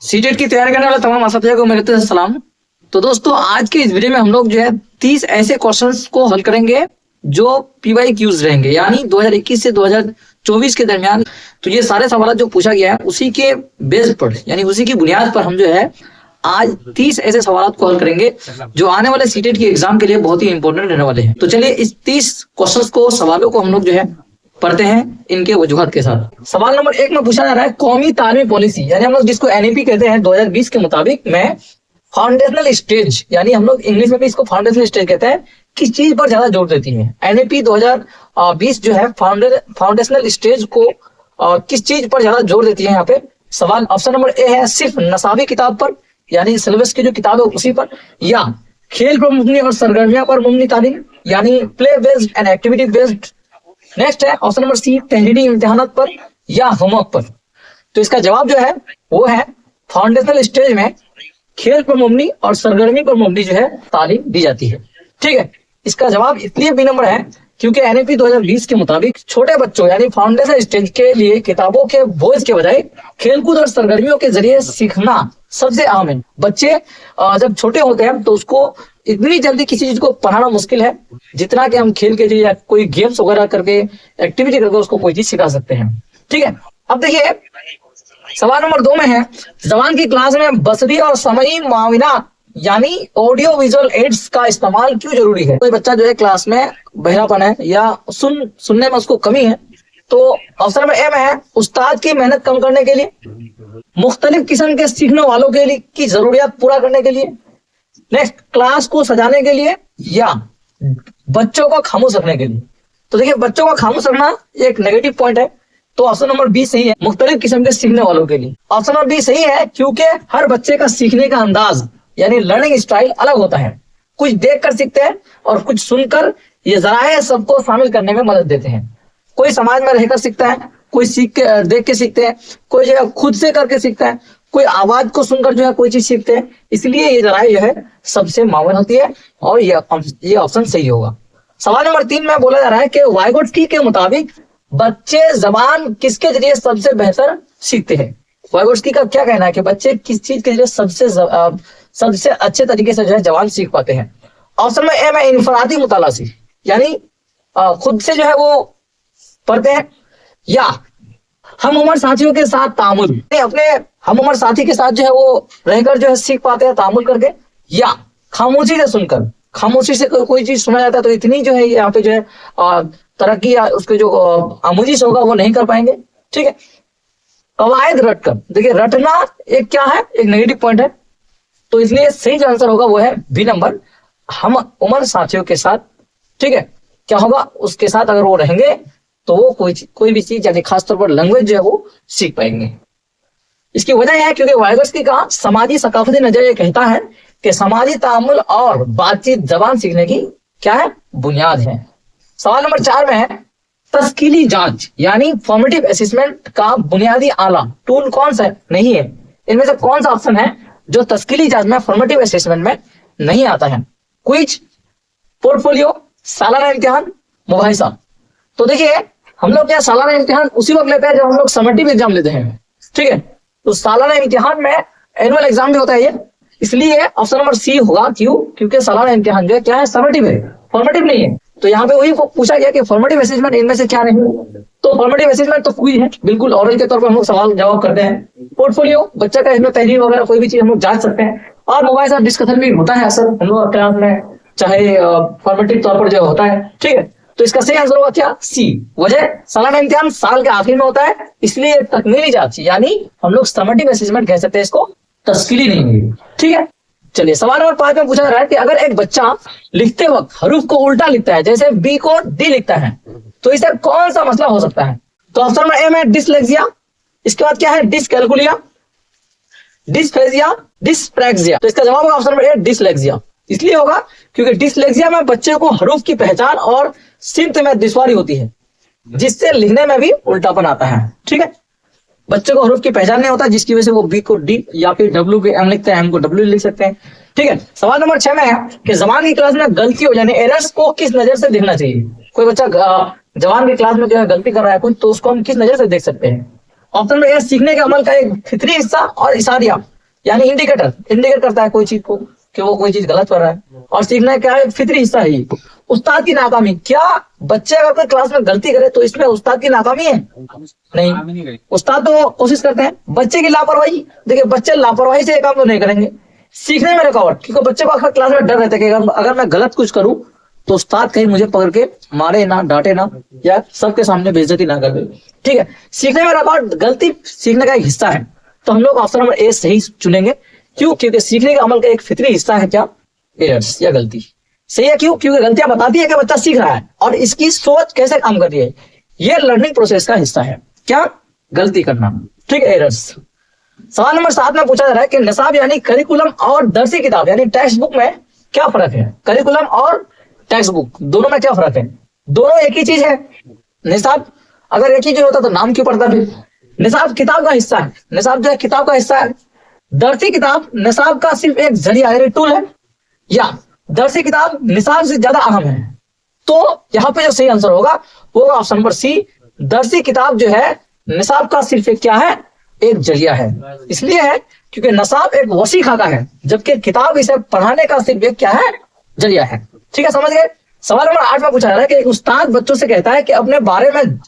CTET की तैयारी करने वाले तमाम असातिज़ा को मेरे तरफ से सलाम। तो दोस्तों, आज के इस वीडियो में हम लोग जो है 30 ऐसे क्वेश्चंस को हल करेंगे जो PYQs रहेंगे, यानी 2021 से 2024 के दरमियान। तो ये सारे सवाल जो पूछा गया है उसी के बेस पर, यानी उसी की बुनियाद पर हम जो है आज 30 ऐसे सवाल को हल करेंगे जो आने वाले सीटेट की एग्जाम के लिए बहुत ही इंपॉर्टेंट रहने वाले हैं। तो चलिए इस 30 क्वेश्चंस को, सवालों को हम लोग जो है पढ़ते हैं इनके वजूहत के साथ। सवाल नंबर 1 में पूछा जा रहा है कौमी तालीमी पॉलिसी, यानी हम लोग जिसको NEP कहते हैं, 2020 के मुताबिक में फाउंडेशनल स्टेज, यानी हम लोग इंग्लिश में भी इसको फाउंडेशनल स्टेज कहते हैं, किस चीज पर ज्यादा जोर देती है। NEP 2020 जो है फाउंडेशनल स्टेज को किस चीज पर ज्यादा जोर देती है। यहाँ पे सवाल ऑप्शन नंबर ए है सिर्फ नसाबी किताब पर, यानी सिलेबस की जो किताब है उसी पर, या खेल पर मुबनी और सरगर्मियां पर मुबनी तालीम, यानी play based and activity based. Next है ऑप्शन नंबर सी तहरीरी इम्तिहानात पर या होमवर्क पर। तो इसका जवाब जो है वो है फाउंडेशनल स्टेज में खेल पर मुबनी और सरगर्मी पर मुबनी जो है तालीम दी जाती है। ठीक है, इसका जवाब इसलिए बी नंबर है क्योंकि NEP 2020 के मुताबिक छोटे बच्चों यानी फाउंडेशन स्टेज के लिए किताबों के बोझ के बजाय खेलकूद और सरगर्मियों के जरिए सीखना सबसे अहम है। बच्चे जब छोटे होते हैं तो उसको इतनी जल्दी किसी चीज को पढ़ाना मुश्किल है जितना कि हम खेल के जरिए या कोई गेम्स वगैरह करके, एक्टिविटी करके उसको कोई चीज सिखा सकते हैं। ठीक है, अब देखिए सवाल नंबर 2 में है जबान की क्लास में बसरी और समई माविना यानी ऑडियो विजुअल एड्स का इस्तेमाल क्यों जरूरी है। कोई बच्चा जो है क्लास में बहरापन है या सुनने में उसको कमी है, तो ऑप्शन नंबर ए में है उस्ताद की मेहनत कम करने के लिए, मुख्तलिफ किस्म के सीखने वालों के लिए की जरूरियात पूरा करने के लिए, नेक्स्ट क्लास को सजाने के लिए, या बच्चों को खामोश रखने के लिए। तो देखिए बच्चों को खामोश रखना एक नेगेटिव पॉइंट है, तो ऑप्शन नंबर बी सही है, मुख्तलिफ किस्म के सीखने वालों के लिए। ऑप्शन नंबर बी सही है क्योंकि हर बच्चे का सीखने का अंदाज यानी लर्निंग स्टाइल अलग होता है। कुछ देख कर सीखते हैं और कुछ सुनकर। ये जराए सबको शामिल करने में मदद देते हैं। कोई समाज में रहकर सीखता है, कोई देख के सीखते हैं, कोई जो है खुद से करके सीखता है, कोई आवाज को सुनकर जो है कोई चीज सीखते हैं। इसलिए ये जराए जो है सबसे मावन होती है और ये ऑप्शन सही होगा। सवाल नंबर 3 में बोला जा रहा है कि वाइगोट्स्की के मुताबिक बच्चे जबान किसके जरिए सबसे बेहतर सीखते हैं। वाइगोट्स्की का क्या कहना है कि बच्चे किस चीज के जरिए सबसे अच्छे तरीके से जो है जबान सीख पाते हैं। ऑप्शन में ए में इनफरादी मुताला से, यानी खुद से जो है वो पढ़ते हैं, या हम उम्र साथियों के साथ तामुल, अपने हम उम्र साथी के साथ जो है वो रहकर जो है सीख पाते हैं तामुल करके, या खामोशी से सुनकर। खामोशी से कोई चीज सुना जाता है तो इतनी जो है यहाँ पे जो है तरक्की या उसके जो आमोजिश होगा वो नहीं कर पाएंगे। ठीक है, कवायद रटकर। देखिए रटना एक क्या है, एक नेगेटिव पॉइंट है, तो इसलिए सही जो आंसर होगा वो है बी नंबर, हम उम्र साथियों के साथ। ठीक है, क्या होगा उसके साथ अगर वो रहेंगे तो वो कोई भी चीज यानी खासतौर पर लैंग्वेज जो है वो सीख पाएंगे। इसकी वजह यह है क्योंकि वाइगोट्स्की का समाजी सकाफती नजरिया कहता है कि समाजी तामुल और बातचीत जबान सीखने की क्या है, बुनियाद है। सवाल नंबर 4 में है तस्कीली जांच यानी फॉर्मेटिव असेसमेंट का बुनियादी आला टूल कौन सा नहीं है। इनमें से कौन सा ऑप्शन है जो तस्कीली जांच में फॉर्मेटिव असेसमेंट में नहीं आता है। क्विज, पोर्टफोलियो, सालाना इम्तिहान, मुबाहिसा। तो देखिए हम लोग क्या सालाना इम्तिहान उसी वक्त लेते हैं जब हम लोग समेटिव एग्जाम लेते हैं। ठीक है, तो सालाना इम्तिहान में एनुअल एग्जाम भी होता है ये, इसलिए ऑप्शन नंबर सी होगा। क्यों? क्योंकि सालाना इम्तिहान जो है क्या है, समेटिव है, फॉर्मेटिव नहीं है। तो यहाँ पे वही पूछा गया कि फॉर्मेटिव असेसमेंट इनमें से क्या नहीं। तो फॉर्मेटिव असेसमेंट तो क्विज है, बिल्कुल ओरल के तौर पर हम लोग सवाल जवाब करते हैं। पोर्टफोलियो बच्चा का इसमें तहरीर वगैरह कोई भी चीज हम लोग जांच सकते हैं, और मोबाइल से डिस्कशन भी होता है अक्सर हम लोग क्लास में, चाहे फॉर्मेटिव तौर पर जो होता है। ठीक है, तो इसका सही आंसर होगा क्या, सी। वजह सालाना इम्तिहान साल के आखिर में होता है, इसलिए तकमीली जांच यानी हम लोग समेटिव असेसमेंट कह सकते हैं, इसको तस्कीली नहीं है। ठीक है, चलिए सवाल नंबर 5 में पूछा जा रहा है कि अगर एक बच्चा लिखते वक्त हरूफ को उल्टा लिखता है, जैसे बी को डी लिखता है, तो इसे कौन सा मसला हो सकता है। तो ऑप्शन नंबर ए में डिसलेक्सिया, इसके बाद क्या है डिसकैलकुलिया, डिसफेजिया, डिस्प्रैक्सिया। तो इसका जवाब होगा ऑप्शन नंबर ए डिसलेक्सिया। इसलिए होगा क्योंकि डिसलेक्सिया में बच्चे को हरूफ की पहचान और सिमत में दुश्वारी होती है, जिससे लिखने में भी उल्टापन आता है। ठीक है, बच्चे को हरूफ की पहचान नहीं होता, जिसकी वजह से वो बी को डी या फिर डब्ल्यू को एम लिखते हैं, एम को डब्ल्यू लिख सकते हैं। ठीक है, सवाल नंबर 6 में है कि जबान की क्लास में गलती हो यानी एरर्स को किस नजर से देखना चाहिए। कोई बच्चा जबान की क्लास में जो है गलती कर रहा है कुछ, तो उसको हम किस नजर से देख सकते हैं। ऑप्शन नंबर ए सीखने के अमल का एक फितरी हिस्सा और इशारिया यानी इंडिकेटर, इंडिकेट करता है कोई चीज को कि वो कोई चीज गलत कर रहा है। और सीखना क्या है, फितरी हिस्सा है ये। उस्ताद की नाकामी, क्या बच्चे अगर कोई क्लास में गलती करे तो इसमें उस्ताद की नाकामी है? नहीं, उस्ताद तो कोशिश करते हैं। बच्चे की लापरवाही, देखिए बच्चे लापरवाही से ये काम तो नहीं करेंगे। सीखने में रुकावट, क्योंकि बच्चे को अक्सर क्लास में डर रहता है कि अगर मैं गलत कुछ करूं तो उस्ताद कहीं मुझे पकड़ के मारे ना, डांटे ना, या सबके सामने बेइज्जती ना कर दे। ठीक है, सीखने में रुकावट, गलती सीखने का एक हिस्सा है, तो हम लोग ऑप्शन नंबर ए सही चुनेंगे। क्यों? क्योंकि सीखने का अमल का एक फितरी हिस्सा है क्या, एरर्स या गलती। सही है, क्यों? क्योंकि गलतियां बताती है कि बच्चा सीख रहा है और इसकी सोच कैसे काम कर रही है, ये लर्निंग प्रोसेस का हिस्सा है। क्या? गलती करना। ठीक है, एरर्स। सवाल नंबर 7 में पूछा जा रहा है कि निसाब यानी करिकुलम और दरसी किताब यानी टेक्स्ट बुक में क्या फर्क है? करिकुलम और टेक्स्ट बुक दोनों में क्या फर्क है? दोनों एक ही चीज है। निसाब अगर एक ही चीज होता तो नाम क्यों पड़ता फिर? निसाब किताब का हिस्सा है, निसाब जो है किताब का हिस्सा है। दरसी किताब निसाब का सिर्फ एक जरिया है, टूल है, या दरसी किताब निसाब से ज्यादा अहम है? तो यहाँ पे जो सही आंसर होगा वो होगा ऑप्शन नंबर सी। दरसी किताब जो है निसाब का सिर्फ एक क्या है, एक जरिया है। इसलिए है क्योंकि निसाब एक वसी खाका है, जबकि किताब इसे पढ़ाने का सिर्फ एक क्या है, जरिया है। ठीक है, समझ गए। सवाल नंबर 8 में पूछा जा रहा है कि एक उस्ताद बच्चों से कहता है कि अपने बारे में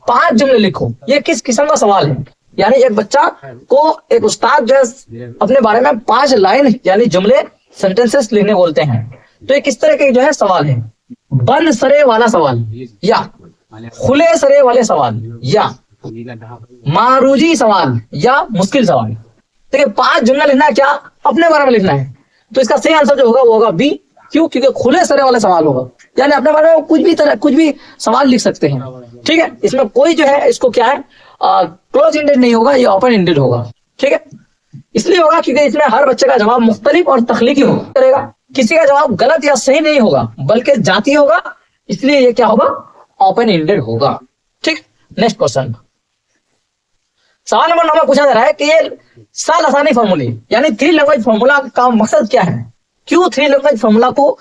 5 जुमले लिखो। ये किस किस्म का सवाल है? यानी एक बच्चा को एक उस्ताद जो है अपने बारे में 5 लाइन यानी जुमले, सेंटेंसेस लिखने बोलते हैं। तो ये किस तरह के जो है सवाल है? बंद सरे वाला सवाल, या खुले सरे वाले सवाल, या मारूजी सवाल, या मुश्किल सवाल। देखिए 5 जुमला लिखना है, क्या अपने बारे में लिखना है, तो इसका सही आंसर जो होगा वो होगा बी। क्यों? क्योंकि खुले सरे वाले सवाल होगा, यानी अपने बारे में कुछ भी सवाल लिख सकते हैं। ठीक है, इसमें कोई जो है इसको क्या है, क्लोज इंडेड नहीं होगा, ये ओपन इंडेड होगा। ठीक है, इसलिए होगा क्योंकि इसमें हर बच्चे का जवाब मुख्तलिफ और तख्लीकी करेगा। किसी का जवाब गलत या सही नहीं होगा बल्कि जाती होगा, इसलिए ये क्या होगा, ओपन इंडेड होगा। ठीक, नेक्स्ट क्वेश्चन। सवाल नंबर 9 में पूछा जा रहा है कि ये साल आसानी फॉर्मूले यानी 3 लैंग्वेज फॉर्मूला का मकसद क्या है? क्यों 3 लैंग्वेज फॉर्मूला को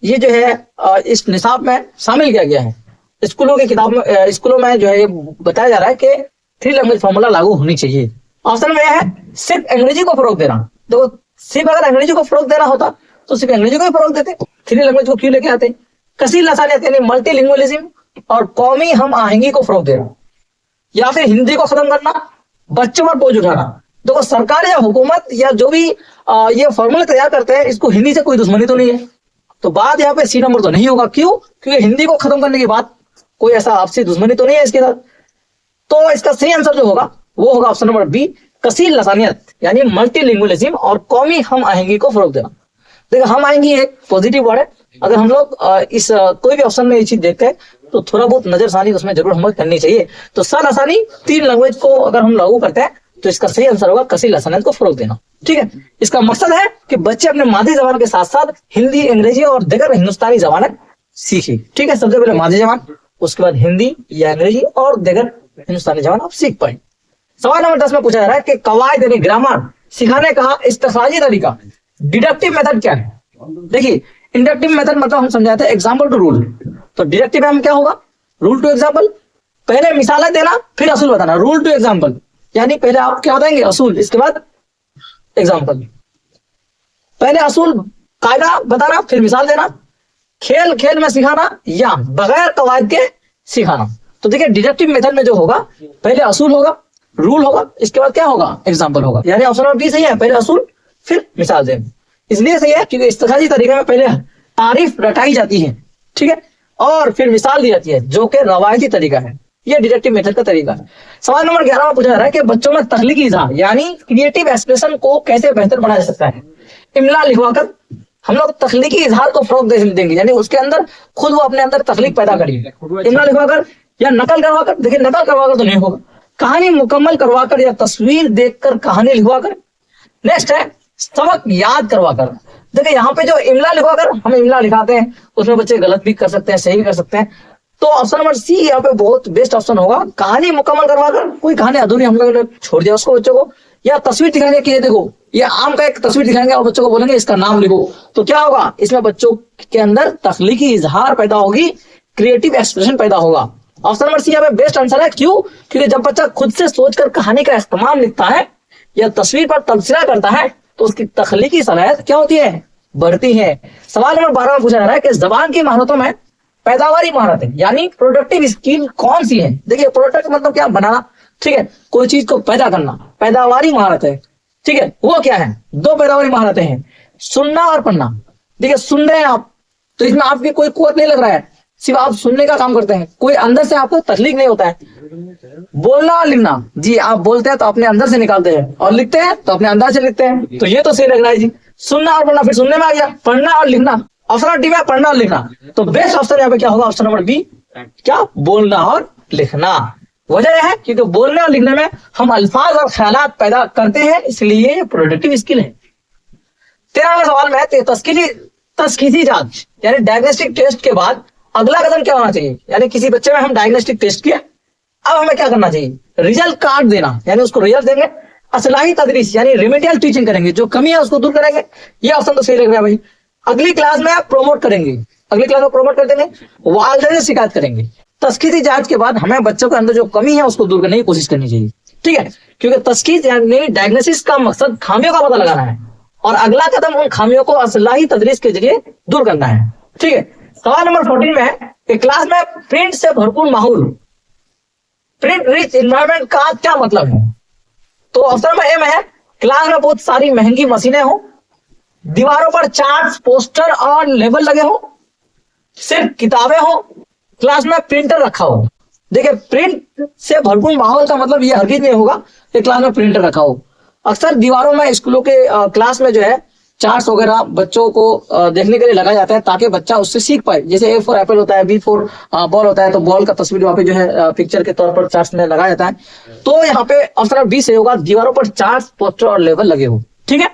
ये जो है इस निसाब में शामिल किया गया है? स्कूलों की किताब में, स्कूलों में जो है ये बताया जा रहा है कि 3 लैंग्वेज फॉर्मूला लागू होनी चाहिए। ऑप्शन में है सिर्फ अंग्रेजी को फरोग देना। देखो सिर्फ अगर अंग्रेजी को फरोग देना होता तो सिर्फ अंग्रेजी को ही फरोग देते, 3 लैंग्वेज को क्यों लेके आते? कसीर लसानियत यानी मल्टीलिंगुअलिज्म और कौमी हम आहंगी को फरोग देना, या फिर हिंदी को खत्म करना, बच्चों पर बोझ उठाना। देखो सरकार या हुकूमत या जो भी ये फॉर्मूला तैयार करते हैं, इसको हिंदी से कोई दुश्मनी तो नहीं है, तो बात यहाँ पे सी नंबर तो नहीं होगा। क्यों? क्योंकि हिंदी को खत्म करने की बात कोई ऐसा आपसी दुश्मनी तो नहीं है इसके साथ। तो इसका सही आंसर जो होगा वो होगा ऑप्शन नंबर बी, कसीर लसानियत यानी मल्टीलिंगुअलिज्म और कौमी हम आहंगी को फरोग देना। देखो हम आहंगी एक पॉजिटिव वर्ड है, अगर हम लोग इस कोई भी ऑप्शन में ये चीज देखते हैं तो थोड़ा बहुत नजरसानी उसमें जरूर हमें करनी चाहिए। तो साल आसानी 3 लैंग्वेज को अगर हम लागू करते हैं तो इसका सही आंसर होगा कसीर लसानियत को फरोग देना। ठीक है, इसका मकसद है कि बच्चे अपने मादरी जबान के साथ साथ हिंदी, अंग्रेजी और दीगर हिंदुस्तानी जबानें सीखें। ठीक है, सबसे पहले मादरी जबान, उसके बाद हिंदी या अंग्रेजी और दीगर हिंदुस्तानी जबान आप सीख पाए। सवाल नंबर 10 में पूछा जा रहा है कि कवायद यानी ग्रामर सिखाने का इस्तेखाजी तरीका डिडक्टिव मेथड क्या है? देखिए इंडक्टिव मेथड मतलब हम समझाते हैं एग्जाम्पल टू रूल, तो डिडक्टिव में क्या होगा, रूल टू एग्जाम्पल। पहले मिसालें देना फिर असूल बताना, रूल टू एग्जाम्पल यानी पहले आप क्या बताएंगे, असूल, इसके बाद एग्जाम्पल। पहले असूल कायदा बताना फिर मिसाल देना, खेल खेल में सिखाना या बगैर कवायद के सिखाना। तो देखिए डिडक्टिव मेथड में जो होगा पहले असूल होगा, रूल होगा, इसके बाद क्या होगा, एग्जाम्पल होगा। यानी ऑप्शन नंबर बी सही है, पहले असूल फिर मिसाल देना। इसलिए सही है क्योंकि इस्तेखाजी तरीके में पहले तारीफ रटाई जाती है, ठीक है, और फिर मिसाल दी जाती है जो कि रवायती तरीका है। ये डिडक्टिव मेथड का तरीका है। सवाल नंबर 11 में पूछा जा रहा है कि बच्चों में तख्लीकी इज़हार यानी क्रिएटिव एक्सप्रेशन को कैसे बेहतर बनाया जा सकता है? इमला लिखवाकर हम लोग तख्लीकी इज़हार को फरोग देंगे, यानी उसके अंदर खुद वो अपने अंदर तख्लीक पैदा करेंगे। इमला लिखवाकर या नकल करवाकर, देखिए नकल करवाकर तो नहीं होगा, कहानी मुकम्मल करवाकर या तस्वीर देखकर कहानी लिखवाकर। नेक्स्ट है सबक याद करवाकर। देखिए यहाँ पे जो इमला लिखवाकर हम इमला लिखाते हैं उसमें बच्चे गलत भी कर सकते हैं, सही भी कर सकते हैं, तो ऑप्शन नंबर सी यहाँ पे बहुत बेस्ट ऑप्शन होगा। कहानी मुकम्मल करवाकर, कोई कहानी अधूरी हम लोग छोड़ दिया उसको बच्चों को, या तस्वीर दिखाएंगे कि ये देखो ये आम का एक तस्वीर दिखाएंगे और बच्चों को बोलेंगे इसका नाम लिखो, तो क्या होगा, इसमें बच्चों के अंदर तख्लीकी इजहार पैदा होगी, क्रिएटिव एक्सप्रेशन पैदा होगा। ऑप्शन नंबर सी यहाँ पे बेस्ट आंसर है। क्यों? क्योंकि जब बच्चा खुद से सोचकर कहानी का इस्तेमाल लिखता है या तस्वीर पर तबसरा करता है तो उसकी तख्लीकी सलाहियत क्या होती है? बढ़ती है। सवाल नंबर 12 में पूछा जा रहा है कि जबान की महारतों में पैदावारी महारतें यानी प्रोडक्टिव स्किल कौन सी है? देखिए प्रोडक्ट मतलब क्या? बनाना, ठीक है, कोई चीज को पैदा करना, पैदावारी महारत है, ठीक है, वो क्या है? दो पैदावारी महारतें हैं, सुनना और पढ़ना। देखिए सुन रहे हैं आप तो इसमें आपकी कोई कुवत नहीं लग रहा है, सिर्फ आप सुनने का काम करते हैं, कोई अंदर से आपको तख्लीक नहीं होता है। बोलना और लिखना, जी आप बोलते हैं तो अपने अंदर से निकालते हैं और लिखते हैं तो अपने अंदर से लिखते हैं, तो ये तो सही लग रहा है जी। सुनना और पढ़ना, फिर सुनने में आ गया पढ़ना और लिखना। ऑप्शन नंबर डी में पढ़ना और लिखना, तो बेस्ट ऑप्शन यहाँ पे क्या होगा? ऑप्शन नंबर बी, क्या? बोलना और लिखना। वजह यह है क्योंकि बोलने और लिखने में हम अल्फाज और ख्यालात पैदा करते हैं, इसलिए ये प्रोडक्टिव स्किल है। 13वां सवाल में तशखीसी जांच यानी डायग्नोस्टिक टेस्ट के बाद अगला कदम क्या होना चाहिए? यानी किसी बच्चे में हम डायग्नोस्टिक टेस्ट किया, अब हमें क्या करना चाहिए? रिजल्ट कार्ड देना, यानी उसको रिजल्ट देंगे। असलाही तदरीस यानी रेमेडियल टीचिंग करेंगे, जो कमी है उसको दूर करेंगे। ये ऑप्शन तो सही लग रहा है भाई। अगली क्लास में आप प्रमोट करेंगे, अगली क्लास में प्रमोट कर देंगे, वालिदैन से शिकायत करेंगे। तशखीसी जांच के बाद हमें बच्चों के अंदर जो कमी है उसको दूर करने की कोशिश करनी चाहिए, ठीक है, क्योंकि तशखीस यानी डायग्नोसिस का मकसद खामियों का पता लगाना है और अगला कदम उन खामियों को असलाही तदरीस के जरिए दूर करना है, ठीक है। सवाल नंबर 14 में है कि क्लास में प्रिंट से भरपूर माहौल, प्रिंट रिच एनवायरनमेंट का क्या मतलब है? तो ऑप्शन नंबर ए में है क्लास में बहुत सारी महंगी मशीनें हो, दीवारों पर चार्ट्स, पोस्टर और लेबल लगे हो, सिर्फ किताबें हो, क्लास में प्रिंटर रखा हो। देखिए प्रिंट से भरपूर माहौल का मतलब ये हरगिज नहीं होगा कि क्लास में प्रिंटर रखा हो। अक्सर दीवारों में स्कूलों के क्लास में जो है चार्ट्स वगैरह बच्चों को देखने के लिए लगाया जाता है ताकि बच्चा उससे सीख पाए। जैसे ए फॉर एप्पल होता है, बी फॉर बॉल होता है, तो बॉल का तस्वीर वहाँ पे जो है पिक्चर के तौर पर चार्ट्स में लगाया जाता है। तो यहाँ पे ऑप्शन बी से होगा, दीवारों पर चार्ट्स, पोस्टर और लेबल लगे हो, ठीक है।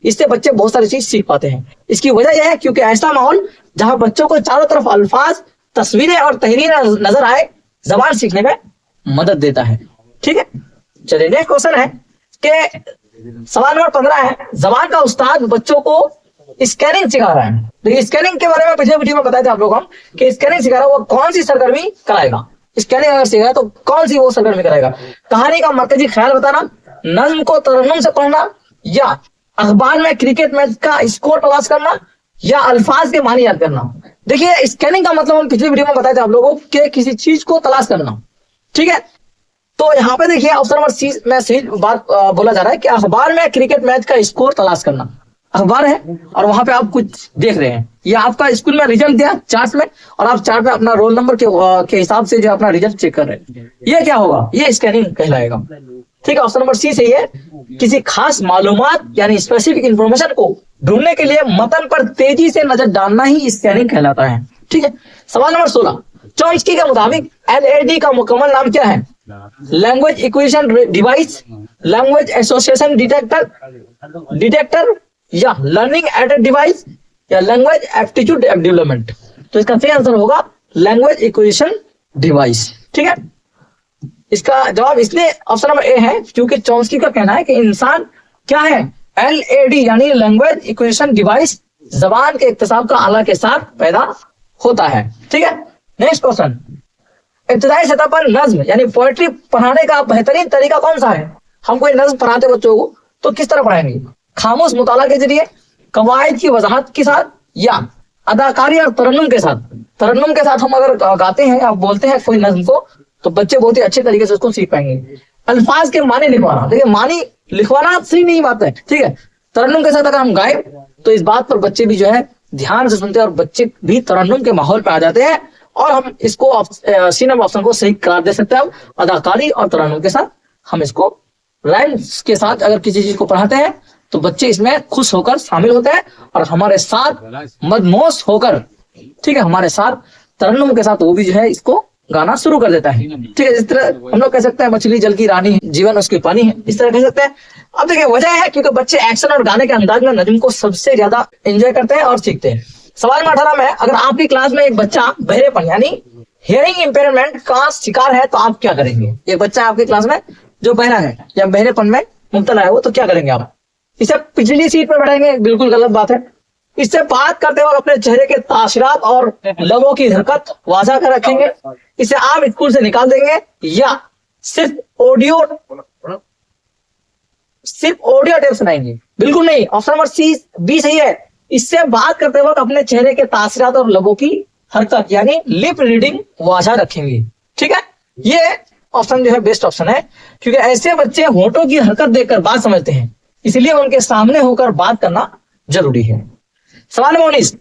इससे बच्चे बहुत सारी चीज सीख पाते हैं। इसकी वजह यह है क्योंकि ऐसा माहौल जहां बच्चों को चारों तरफ अल्फाज, तस्वीरें और तहरीर नजर आए, जबान सीखने में मदद देता है, ठीक है। चलिए नेक्स्ट क्वेश्चन है कि सवाल नंबर 15 है, जबान का उस्ताद बच्चों को स्कैनिंग सिखा रहा है। देखिए स्कैनिंग के बारे में पिछले वीडियो में बताया था आप लोगों को कि स्कैनिंग सिखा रहा है, वो कौन सी सरगर्मी कराएगा? स्कैनिंग अगर सिखाए तो कौन सी वो सरगर्मी कराएगा? कहानी का मरकजी ख्याल बताना, नज्म को तरन्नुम से पढ़ना, या अखबार में क्रिकेट मैच का स्कोर तलाश करना, या अल्फाज के मानी याद करना। देखिए स्कैनिंग का मतलब हम पिछले वीडियो में बताए थे आप लोगों को कि किसी चीज को तलाश करना, ठीक है। तो यहाँ पे देखिए ऑप्शन नंबर सी में सही बात बोला जा रहा है कि अखबार में क्रिकेट मैच का स्कोर तलाश करना। अखबार है और वहां पे आप कुछ देख रहे हैं, या आपका स्कूल में रिजल्ट दिया चार्ट में और आप चार्ट में अपना रोल नंबर के हिसाब से जो अपना रिजल्ट चेक कर रहे हैं, ये क्या होगा? ये स्कैनिंग कहलाएगा, ठीक है। ऑप्शन नंबर सी सही है। किसी खास मालूमात यानी स्पेसिफिक इंफॉर्मेशन को ढूंढने के लिए मतन पर तेजी से नजर डालना ही स्कैनिंग कहलाता है, ठीक है। सवाल नंबर 16, चॉम्स्की के मुताबिक एलएडी का मुकम्मल नाम क्या है? Language acquisition device, language association detector, या लर्निंग एडेड डिवाइस, या लैंग्वेज एप्टीट्यूड डेवलपमेंट। तो इसका सही आंसर होगा लैंग्वेज एक्विजिशन डिवाइस, ठीक है। इसका जवाब इसलिए ऑप्शन नंबर ए है क्योंकि चॉम्स्की का कहना है कि इंसान क्या है? एलएडी यानी लैंग्वेज एक्विजिशन डिवाइस जबान के इक्तिसाब का आला के साथ पैदा होता है, ठीक है। नेक्स्ट क्वेश्चन, इब्तदाई सतह पर नज्म यानी पोएट्री पढ़ाने का बेहतरीन तरीका कौन सा है? हम कोई नज्म पढ़ाते बच्चों को तो किस तरह पढ़ाएंगे? खामोश मुताला के जरिए, कवायद की वजाहत के साथ, या अदाकारी और तरन्नुम के साथ? तरन्नुम के साथ हम अगर गाते हैं या बोलते हैं कोई नज्म को तो बच्चे बहुत ही अच्छे तरीके से उसको सीख पाएंगे। अल्फाज के माने लिखवाना, देखिए मानी लिखवाना सही नहीं बात है, ठीक है। तरन्नुम के साथ अगर हम गाए तो इस बात पर बच्चे भी जो है ध्यान से सुनते हैं और बच्चे भी तरन्नुम के माहौल पे आ जाते हैं और हम इसको सी नंबर ऑप्शन को सही करार दे सकते हैं। अदाकारी और तरन्नुम के साथ हम इसको राइम्स के साथ अगर किसी चीज को पढ़ाते हैं तो बच्चे इसमें खुश होकर शामिल होते हैं और हमारे साथ मदमोश होकर, ठीक है, हमारे साथ तरन्नुम के साथ वो भी जो है इसको गाना शुरू कर देता है, ठीक है। इस तरह हम लोग कह सकते हैं मछली जल की रानी है, जीवन उसकी पानी है, इस तरह कह सकते हैं। अब देखिए वजह है क्योंकि बच्चे एक्शन और गाने के अंदाज में नज्म को सबसे ज्यादा एंजॉय करते हैं और सीखते हैं। सवाल नंबर 18 में, अगर आपकी क्लास में एक बच्चा बहरेपन यानी हियरिंग इंपेयरमेंट का शिकार है तो आप क्या करेंगे? एक बच्चा आपकी क्लास में जो बहरा है या बहरेपन में मुब्तला है वो, तो क्या करेंगे आप? इसे पिछली सीट पर बैठाएंगे? बिल्कुल गलत बात है। इससे बात करते वक्त अपने चेहरे के तासरात और लबों की हरकत वाजा कर रखेंगे। इसे आप स्कूल से निकाल देंगे या सिर्फ ऑडियो टेप सुनाएंगे? बिल्कुल नहीं। ऑप्शन नंबर सी बी सही है। इससे बात करते वक्त अपने चेहरे के तासरात और लबों की हरकत यानी लिप रीडिंग वाजा रखेंगे। ठीक है, ये ऑप्शन जो है बेस्ट ऑप्शन है, क्योंकि ऐसे बच्चे होठों की हरकत देखकर बात समझते हैं, इसलिए उनके सामने होकर बात करना जरूरी है। सवाल नंबर 19,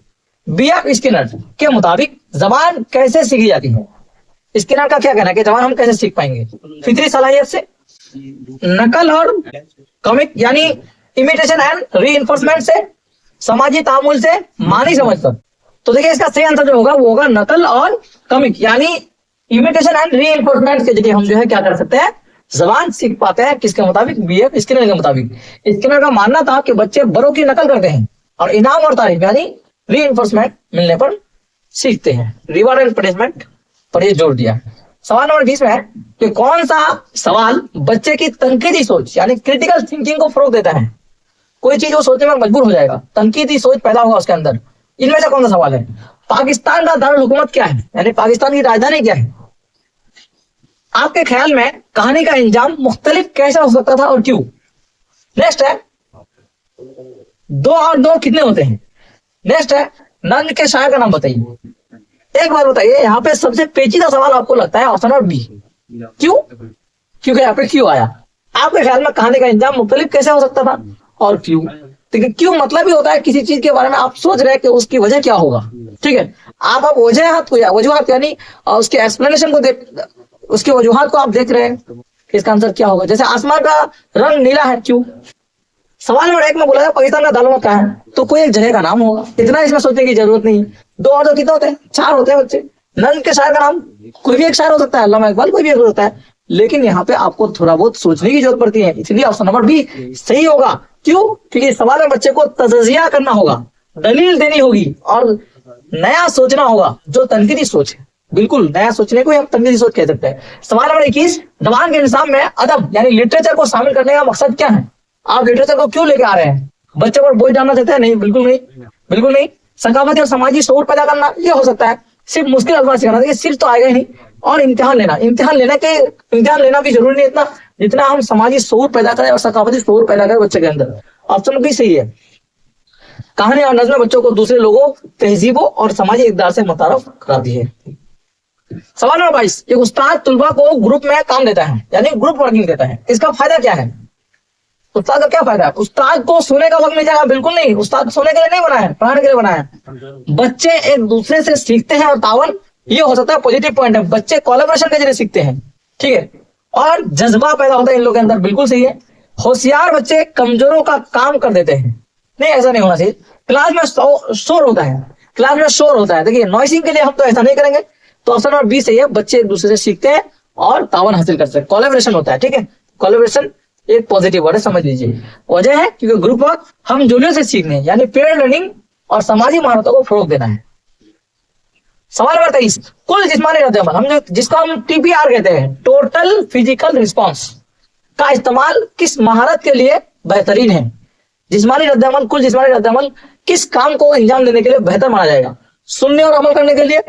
B.F. स्किनर के मुताबिक जबान कैसे सीखी जाती है? स्किनर का क्या कहना है कि जबान हम कैसे सीख पाएंगे? फितरी सलाहियत से, नकल और कॉमिक यानी इमिटेशन एंड रीइंफोर्समेंट से, समाजी तामुल से, मानी समझकर। तो देखिए इसका सही आंसर जो होगा वो होगा नकल और कॉमिक यानी इमिटेशन एंड रीइंफोर्समेंट के जरिए हम जो है क्या कर सकते हैं, जबान सीख पाते हैं। किसके मुताबिक? B.F. स्किनर के मुताबिक। स्किनर का मानना था कि बच्चे बड़ों की नकल करते हैं और इनाम और तारीफ यानी रीइंफोर्समेंट मिलने पर सीखते हैं। रिवार्ड एंड पनिशमेंट पर ये जोर दिया। सवाल नंबर 20 में है कि कौन सा सवाल बच्चे की तनकीदी सोच यानी क्रिटिकल थिंकिंग को फरोग देता है? कोई चीज वो सोचने में मजबूर हो जाएगा, तनकीदी सोच पैदा होगा उसके अंदर। इनमें से कौन सा सवाल है? पाकिस्तान का दारुल हुकूमत क्या है यानी पाकिस्तान की राजधानी क्या है? आपके ख्याल में कहानी का इंजाम मुख्तलिफ कैसा हो सकता था और क्यों? नेक्स्ट है 2 और 2 कितने होते हैं? नेक्स्ट है नंद के शायर का नाम बताइए। एक बार बताइए, यहाँ पे सबसे पेचीदा सवाल आपको लगता है ऑप्शन नंबर बी। क्यों? क्योंकि यहाँ पे क्यों आया? आपके ख्याल में कहानी का इंजाम मुख्तलिफ कैसे हो सकता था और क्यों? देखिए क्यों मतलब ही होता है किसी चीज के बारे में आप सोच रहे हैं कि उसकी वजह क्या होगा। ठीक है, आप वजूहात यानी उसके एक्सप्लेनेशन को देख, उसके वजूहात को आप देख रहे हैं कि इसका आंसर क्या होगा। जैसे आसमान का रंग नीला है, क्यों? सवाल नंबर 1 में बोला था पाकिस्तान का दारुल हुकूमत क्या है, तो कोई एक जगह का नाम होगा। इतना इसमें सोचने की जरूरत नहीं है। 2 और 2 कितने होते हैं? 4 होते हैं बच्चे। नंद के शायर का नाम कोई भी एक शायर हो सकता है, अल्लामा इकबाल कोई भी एक हो सकता है, लेकिन यहाँ पे आपको थोड़ा बहुत सोचने की जरूरत पड़ती है, इसलिए ऑप्शन नंबर बी सही होगा। क्यों? क्योंकि सवाल में बच्चे को तजजिया करना होगा, दलील देनी होगी और नया सोचना होगा, जो तनकीदी सोच है। बिल्कुल नया सोचने को हम तनकीदी सोच कह सकते हैं। सवाल नंबर 21, जबान के निज़ाम में अदब यानी लिटरेचर को शामिल करने का मकसद क्या है? आप लिटरेचर को क्यों लेके आ रहे हैं? बच्चे पर बोझ डालना चाहते हैं? नहीं, बिल्कुल नहीं, बिल्कुल नहीं। सकाफती और समाजी शऊर पैदा करना, ये हो सकता है। सिर्फ मुश्किल अल्फाज सिखाना, देखिए सिर्फ तो आएगा ही नहीं। और इम्तिहान लेना भी जरूरी नहीं इतना, जितना हम समाजी शऊर पैदा करें और सकाफती शऊर पैदा करें बच्चे के अंदर। ऑप्शन भी सही है। कहानी और नज़्में बच्चों को दूसरे लोगों, तहजीबों और समाजी इक़दार से मुतारफ कराती है। सवाल नंबर 22, एक उस्ताद तुलबा को ग्रुप में काम देता है यानी ग्रुप वर्किंग देता है, इसका फायदा क्या है? उस्ताद का क्या फायदा है? उस्ताद को सोने का वक्त मिल जाएगा? बिल्कुल नहीं, उस्ताद सोने के लिए नहीं बना है, पढ़ाने के लिए बना है। बच्चे एक दूसरे से सीखते हैं और तावन, ये हो सकता है पॉजिटिव पॉइंट है। बच्चे कोलैबोरेशन के जरिए सीखते हैं, ठीक है, और जज्बा पैदा होता है इन लोगों के अंदर, बिल्कुल सही है। होशियार बच्चे कमजोरों का काम कर देते हैं, नहीं ऐसा नहीं होना चाहिए। क्लास में शोर होता है, क्लास में शोर होता है, देखिए नॉइसिंग के लिए हम तो ऐसा नहीं करेंगे, तो ऑप्शन नंबर बी सही है। बच्चे एक दूसरे से सीखते हैं और तावन हासिल करते हैं, कोलैबोरेशन होता है, ठीक है। कोलैबोरेशन एक पॉजिटिव वर्ड है, समझ लीजिए। वजह है क्योंकि ग्रुप वर्क हम जूनियर से सीखने यानी पेयर लर्निंग और समाजी महारतों को फरोग देना है। सवाल नंबर 23, कुल जिस्मानी रद्द-ए-अमल हम जिसको हम TPR कहते हैं, टोटल फिजिकल रिस्पॉन्स का इस्तेमाल किस महारत के लिए बेहतरीन है? जिस्मानी रद्द-ए-अमल, कुल जिस्मानी रद्द-ए-अमल किस काम को अंजाम देने के लिए बेहतर माना जाएगा? सुनने और अमल करने के लिए,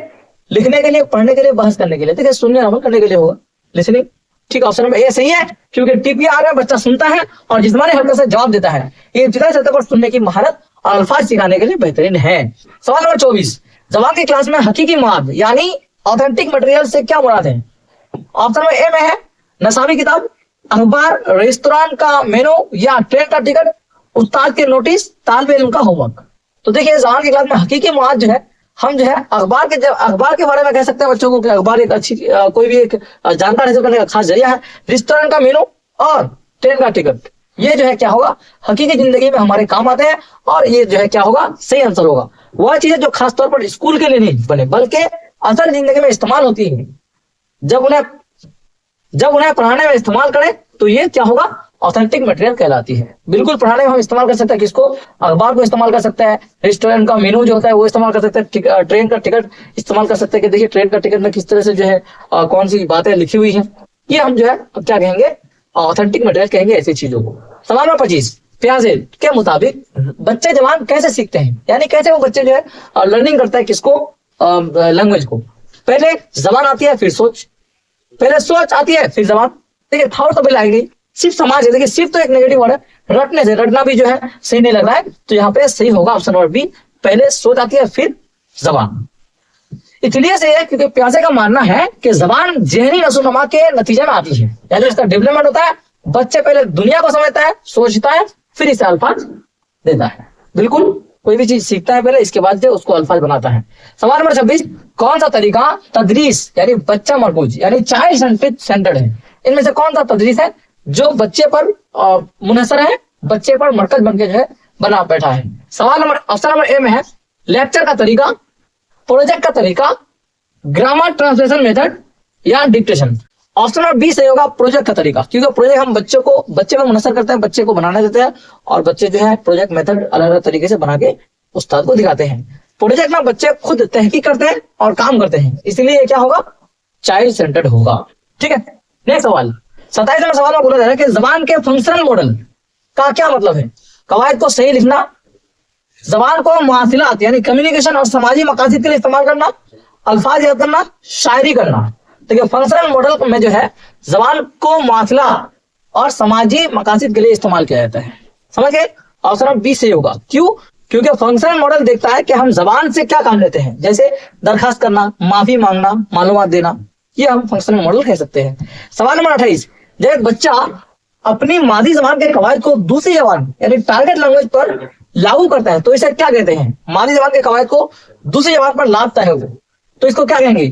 लिखने के लिए, पढ़ने के लिए, बहस करने के लिए? ठीक है, सुनने और अमल करने के लिए होगा, लिसनिंग। ठीक, ऑप्शन नंबर ए सही है, क्योंकि TPR में बच्चा सुनता है और जिस्मानी हरकत से जवाब देता है। ये इब्तिदाई सतह पर सुनने की महारत और अल्फाज सिखाने के लिए बेहतरीन है। सवाल नंबर 24, जवाब की क्लास में हकीकी मवाद यानी ऑथेंटिक मटेरियल से क्या मुराद है? ऑप्शन नंबर ए में है नसाबी किताब, अखबार, रेस्तरां का मेनू या ट्रेन का टिकट, उस्ताद के नोटिस, तालिब इल्म का होमवर्क। तो देखिए जबान की क्लास में हकीकी मवाद जो है हम जो है अखबार के बारे में कह सकते हैं बच्चों को कि अखबार एक अच्छी कोई भी एक जानकारी हासिल करने का खास जरिया है। रेस्टोरेंट का मेनू और ट्रेन का टिकट, ये जो है क्या होगा, हकीकी जिंदगी में हमारे काम आते हैं और ये जो है क्या होगा, सही आंसर होगा। वह चीजें जो खास तौर पर स्कूल के लिए नहीं बने बल्कि असल जिंदगी में इस्तेमाल होती है, जब उन्हें पढ़ाने में इस्तेमाल करें तो ये क्या होगा, ऑथेंटिक मटेरियल कहलाती है। बिल्कुल पढ़ाने में हम इस्तेमाल कर सकते हैं, किसको? अखबार को इस्तेमाल कर सकते हैं, रेस्टोरेंट का मेनू जो होता है वो इस्तेमाल कर सकते हैं, ट्रेन का टिकट इस्तेमाल कर सकते हैं कि देखिए ट्रेन का टिकट में किस तरह से जो है कौन सी बातें लिखी हुई है। ये हम जो है क्या कहेंगे, ऑथेंटिक मटेरियल कहेंगे ऐसी चीजों को। सवाल नंबर 25, प्याजे के मुताबिक बच्चे जवान कैसे सीखते हैं, यानी कैसे वो बच्चे जो है लर्निंग करता है किसको, लैंग्वेज को। पहले जबान आती है फिर सोच, पहले सोच आती है फिर जबान। देखिए थॉट तो पहले आएगी, सिर्फ समाज है। देखिए सिर्फ तो एक नेगेटिव वर्ड है, रटने से, रटना भी जो है सही नहीं लग रहा है, तो यहाँ पे सही होगा ऑप्शन नंबर बी, पहले सोच आती है फिर जबान। इसलिए से है क्योंकि प्याजे का मानना है कि जबान जहनी नशोनुमा के नतीजे में आती है, यानी इसका डेवलपमेंट होता है, बच्चे पहले दुनिया को समझता है, सोचता है, फिर इसे अल्फाज देता है। बिल्कुल, कोई भी चीज सीखता है पहले, इसके बाद जो उसको अल्फाज बनाता है। सवाल नंबर 26, कौन सा तरीका तदरीस यानी बच्चा मरकूज यानी चाइल्ड सेंटर्ड है, इनमें से कौन सा तदरीस है जो बच्चे पर मुनहसर है, बच्चे पर मरकज बनकर जो है बना बैठा है। सवाल नंबर ऑप्शन नंबर ए में है लेक्चर का तरीका, प्रोजेक्ट का तरीका, ग्रामर ट्रांसलेशन मेथड या डिक्टेशन। ऑप्शन नंबर बी सही होगा, प्रोजेक्ट का तरीका, क्योंकि प्रोजेक्ट हम बच्चे पर मुनहसर करते हैं, बच्चे को बनाने देते हैं, और बच्चे जो है प्रोजेक्ट मेथड अलग अलग तरीके से बना के उस्ताद को दिखाते हैं। प्रोजेक्ट में बच्चे खुद तहकीक करते हैं और काम करते हैं, इसलिए क्या होगा, चाइल्ड सेंटर्ड होगा। ठीक है, नेक्स्ट सवाल 27 नंबर सवाल में बोला जा रहा है कि जबान के फंक्शनल मॉडल का क्या मतलब है। कवायद को सही लिखना, जबान को मुआसिलात यानी कम्युनिकेशन और समाजी मकासद के लिए इस्तेमाल करना, अल्फाज याद करना, शायरी करना। देखिए फंक्शनल मॉडल में जो है जबान को मुआसिला और समाजी मकासद के लिए इस्तेमाल किया जाता है। समझ गए, ऑप्शन बी सही होगा। क्यों, क्योंकि फंक्शनल मॉडल देखता है कि हम जबान से क्या काम लेते हैं, जैसे दरखास्त करना, माफी मांगना, मालूमात देना, ये हम फंक्शनल मॉडल कह सकते हैं। सवाल नंबर 28, जब एक बच्चा अपनी मादी जबान के कवायद को दूसरी जबान यानी टारगेट लैंग्वेज पर लागू करता है तो इसे क्या कहते हैं। मादी जबान के कवायद को दूसरी जबान पर लादता है वो, तो इसको क्या कहेंगे,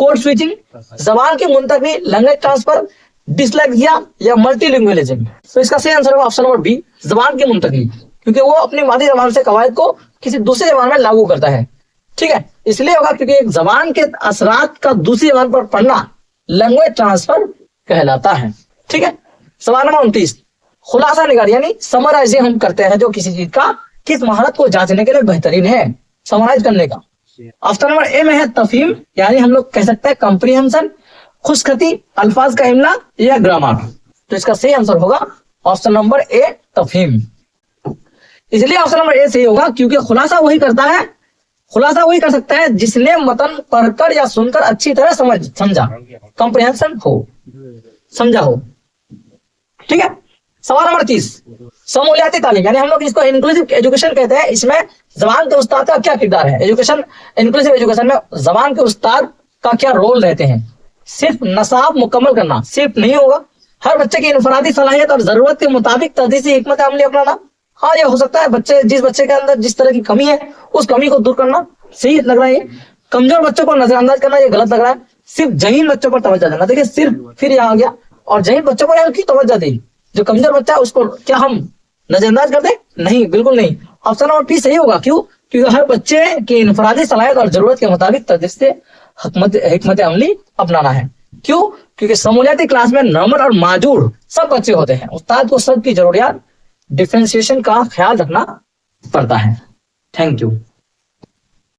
कोड स्विचिंग, जबान की मुंतकली, लैंग्वेज ट्रांसफर, डिसलेक्सिया या मल्टीलिंगुअलिज्म। तो इसका सही आंसर होगा ऑप्शन नंबर बी, जबान की मुंतकली, क्योंकि वो अपनी मादी जबान से कवायद को किसी दूसरी जबान में लागू करता है। ठीक है, इसलिए होगा क्योंकि एक जबान के असरात का दूसरी जबान पर पढ़ना लैंग्वेज ट्रांसफर कहलाता है। ठीक है, सवाल नंबर 29, खुलासा निगार यानी समराइजिंग हम करते हैं जो किसी चीज का किस महारत को जांचने के लिए बेहतरीन है, समराइज करने का। ऑप्शन नंबर ए में है तफहीम यानी हम लोग कह सकते हैं कंप्रीहेंशन, खुशखती, अल्फाज का इमला या ग्रामर। तो इसका सही आंसर होगा ऑप्शन नंबर ए तफहीम। इसलिए ऑप्शन नंबर ए सही होगा क्योंकि खुलासा वही करता है, खुलासा वही कर सकता है जिसने मतन पढ़कर या सुनकर अच्छी तरह समझा, कंप्रीहेंशन हो, समझा हो। ठीक है, सवाल नंबर 30, शमूलियाती तालीम यानी हम लोग इसको इंक्लूसिव एजुकेशन कहते हैं, इसमें जबान के उस्ताद का क्या किरदार है। एजुकेशन, इंक्लूसिव एजुकेशन में जबान के उस्ताद का क्या रोल रहते हैं। सिर्फ नसाब मुकम्मल करना सिर्फ नहीं होगा, हर बच्चे की इनफरादी सलाहियत और जरूरत के मुताबिक तदरीसी हिकमत अमली अपनाना। हाँ, ये हो सकता है जिस बच्चे के अंदर जिस तरह की कमी है उस कमी को दूर करना सही लग रहा है। कमजोर बच्चों को नजरअंदाज करना ये गलत लग रहा है। सिर्फ जहीन बच्चों पर तवज्जो देना, देखिए सिर्फ फिर यहाँ आ गया, और जहीन बच्चों को यहाँ की तवज्जो दी, जो कमजोर बच्चा है उसको क्या हम नजरअंदाज कर दे, नहीं, बिल्कुल नहीं। ऑप्शन नंबर बी सही होगा। क्यों, क्योंकि हर बच्चे की इनफरादी सलाहियत और जरूरत के मुताबिक तदरीस हिकमत अमली अपनाना है। क्यों, क्योंकि शमूलियाती क्लास में नॉर्मल और माजूर सब बच्चे होते हैं, उस्ताद को सबकी जरूरियात डिफरेंशिएशन का ख्याल रखना पड़ता है। Thank you.